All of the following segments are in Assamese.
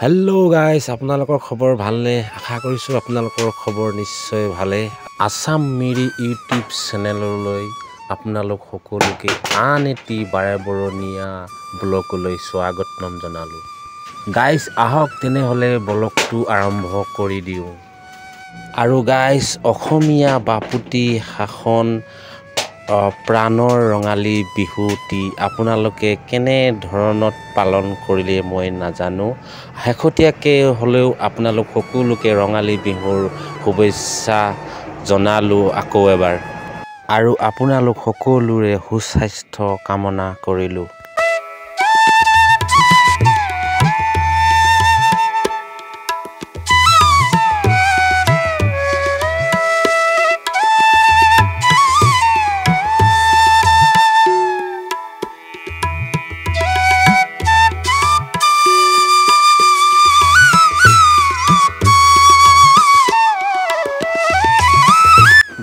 হেল্ল' গাইজ, আপোনালোকৰ খবৰ ভালনে? আশা কৰিছোঁ আপোনালোকৰ খবৰ নিশ্চয় ভালেই। আছাম মিৰি ইউটিউব চেনেললৈ আপোনালোক সকলোকে আন এটি বাৰেবৰণীয়া ব্লগলৈ স্বাগতম জনালোঁ। গাইজ আহক তেনেহ'লে ব্লগটো আৰম্ভ কৰি দিওঁ। আৰু গাইজ অসমীয়া বাপুতি শাসন প্ৰাণৰ ৰঙালী বিহুটি আপোনালোকে কেনে ধৰণত পালন কৰিলে মই নাজানো। শেহতীয়াকৈ হ'লেও আপোনালোক সকলোকে ৰঙালী বিহুৰ শুভেচ্ছা জনালোঁ আকৌ এবাৰ। আৰু আপোনালোক সকলোৰে সুস্বাস্থ্য কামনা কৰিলোঁ।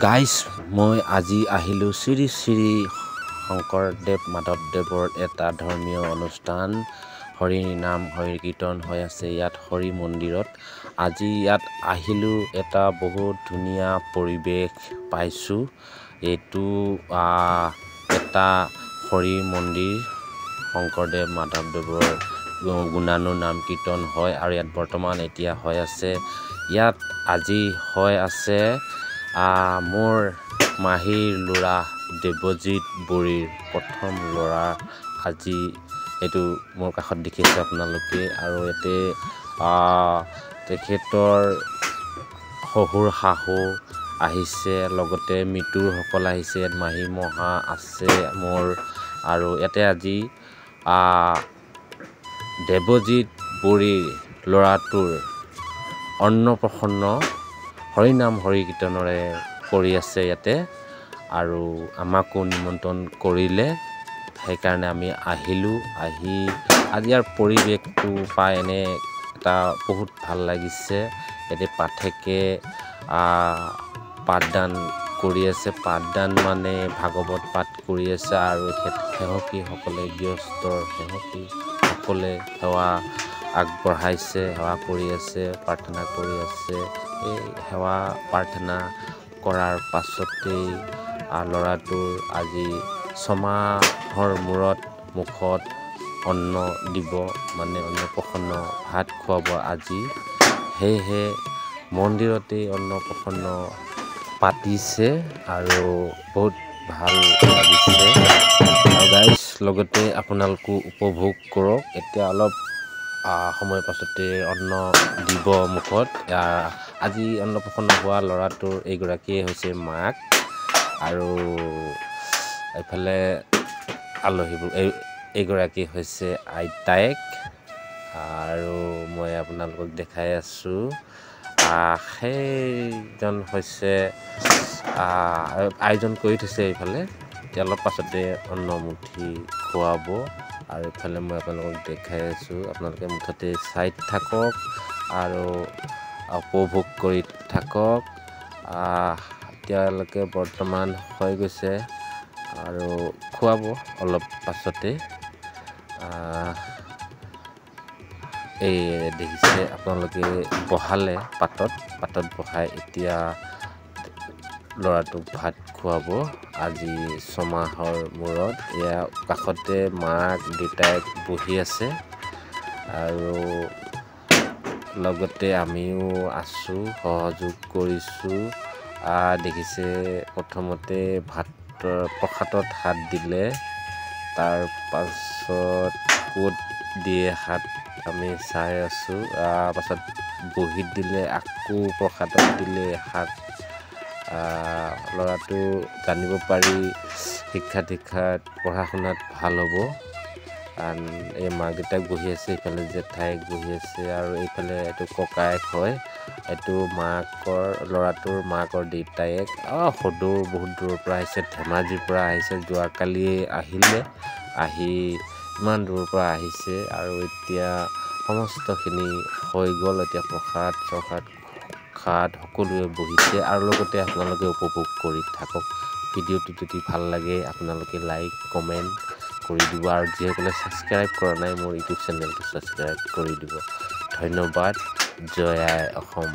গাইজ মই আজি আহিলোঁ শ্ৰী শ্ৰী শংকৰদেৱ মাধৱদেৱৰ এটা ধৰ্মীয় অনুষ্ঠান হৰি নাম হৰি কীৰ্তন হৈ আছে ইয়াত হৰি মন্দিৰত। আজি ইয়াত আহিলোঁ, এটা বহুত ধুনীয়া পৰিৱেশ পাইছোঁ। এইটো এটা হৰি মন্দিৰ, শংকৰদেৱ মাধৱদেৱৰ গুণানু নাম কীৰ্তন হয় আৰু ইয়াত বৰ্তমান এতিয়া হৈ আছে। ইয়াত আজি হৈ আছে মোৰ মাহীৰ ল'ৰা দেৱজিৎ বড়িৰ প্ৰথম ল'ৰা। আজি এইটো মোৰ কাষত দেখিছে আপোনালোকে। আৰু ইয়াতে তেখেতৰ শহুৰ শাহু আহিছে, লগতে মিতুৰসকল আহিছে। ইয়াত মাহী মহা আছে মোৰ। আৰু ইয়াতে আজি দেৱজিৎ বড়িৰ ল'ৰাটোৰ অন্নপ্ৰসন্ন হৰিনাম হৰি কীৰ্তনেৰে কৰি আছে ইয়াতে। আৰু আমাকো নিমন্ত্ৰণ কৰিলে, সেইকাৰণে আমি আহিলোঁ। আহি আজি ইয়াৰ পৰিৱেশটো পাই এনে এটা বহুত ভাল লাগিছে। ইয়াতে পাঠকে পাঠদান কৰি আছে। পাঠদান মানে ভাগৱত পাঠ কৰি আছে। আৰু সেৱকীসকলে গৃহস্থৰ সেৱকীসকলে সেৱা আগবঢ়াইছে, সেৱা কৰি আছে, প্ৰাৰ্থনা কৰি আছে। এই সেৱা প্ৰাৰ্থনা কৰাৰ পাছতেই ল'ৰাটোৰ আজি 6 মাহৰ মূৰত মুখত অন্ন দিব, মানে অন্নপ্ৰসন্ন ভাত খুৱাব আজি। সেয়েহে মন্দিৰতেই অন্নপ্ৰসন্ন পাতিছে আৰু বহুত ভাল লাগিছে। আৰু গাইজ লগতে আপোনালোকো উপভোগ কৰক। এতিয়া অলপ সময় পাছতে অন্ন দিব মুখত। আজি অন্নপ্ৰসন্ন হোৱা ল'ৰাটোৰ এইগৰাকীয়ে হৈছে মাক, আৰু এইফালে আলহীবোৰ এইগৰাকী হৈছে আইতায়েক। আৰু মই আপোনালোকক দেখাই আছোঁ, সেইজন হৈছে আয়োজন কৰি থৈছে এইফালে। এতিয়া অলপ পাছতে অন্নমুঠি খুৱাব। আৰু এইফালে মই আপোনালোকক দেখাই আছোঁ, আপোনালোকে মুঠতে চাই থাকক আৰু উপভোগ কৰি থাকক। এতিয়ালৈকে বৰ্তমান হৈ গৈছে আৰু খুৱাব অলপ পাছতে। এই দেখিছে আপোনালোকে বহালে পাতত বহাই এতিয়া ল'ৰাটোক ভাত খুৱাব আজি 6 মাহৰ মূৰত। এয়া কাষতে মাক দেউতাক বহি আছে আৰু লগতে আমিও আছোঁ, সহযোগ কৰিছোঁ। দেখিছে প্ৰথমতে প্ৰসাদত হাত দিলে, তাৰ পাছত ক'ত দিয়ে হাত আমি চাই আছোঁ। পাছত বহীত দিলে, আকৌ প্ৰসাদত দিলে হাত। ল'ৰাটো জানিব পাৰি শিক্ষাত পঢ়া শুনাত ভাল হ'ব। এই মাক দেউতাক বহি আছে, এইফালে জেঠাইক বহি আছে, আৰু এইফালে এইটো ককায়েক হয়। এইটো ল'ৰাটোৰ মাকৰ দেউতায়েক। সদৌ বহুত দূৰৰ পৰা আহিছে, ধেমাজিৰ পৰা আহিছে। যোৱাকালি আহিলে, আহি ইমান দূৰৰ পৰা আহিছে। আৰু এতিয়া সমস্তখিনি হৈ গ'ল। এতিয়া প্ৰসাদ সকলোৱে বহিছে আৰু লগতে আপোনালোকে উপভোগ কৰি থাকক। ভিডিঅ'টো যদি ভাল লাগে আপোনালোকে লাইক কমেণ্ট কৰি দিব, আৰু যিসকলে ছাবস্ক্ৰাইব কৰা নাই মোৰ ইউটিউব চেনেলটো ছাবস্ক্ৰাইব কৰি দিব। ধন্যবাদ। জয় আই অসম।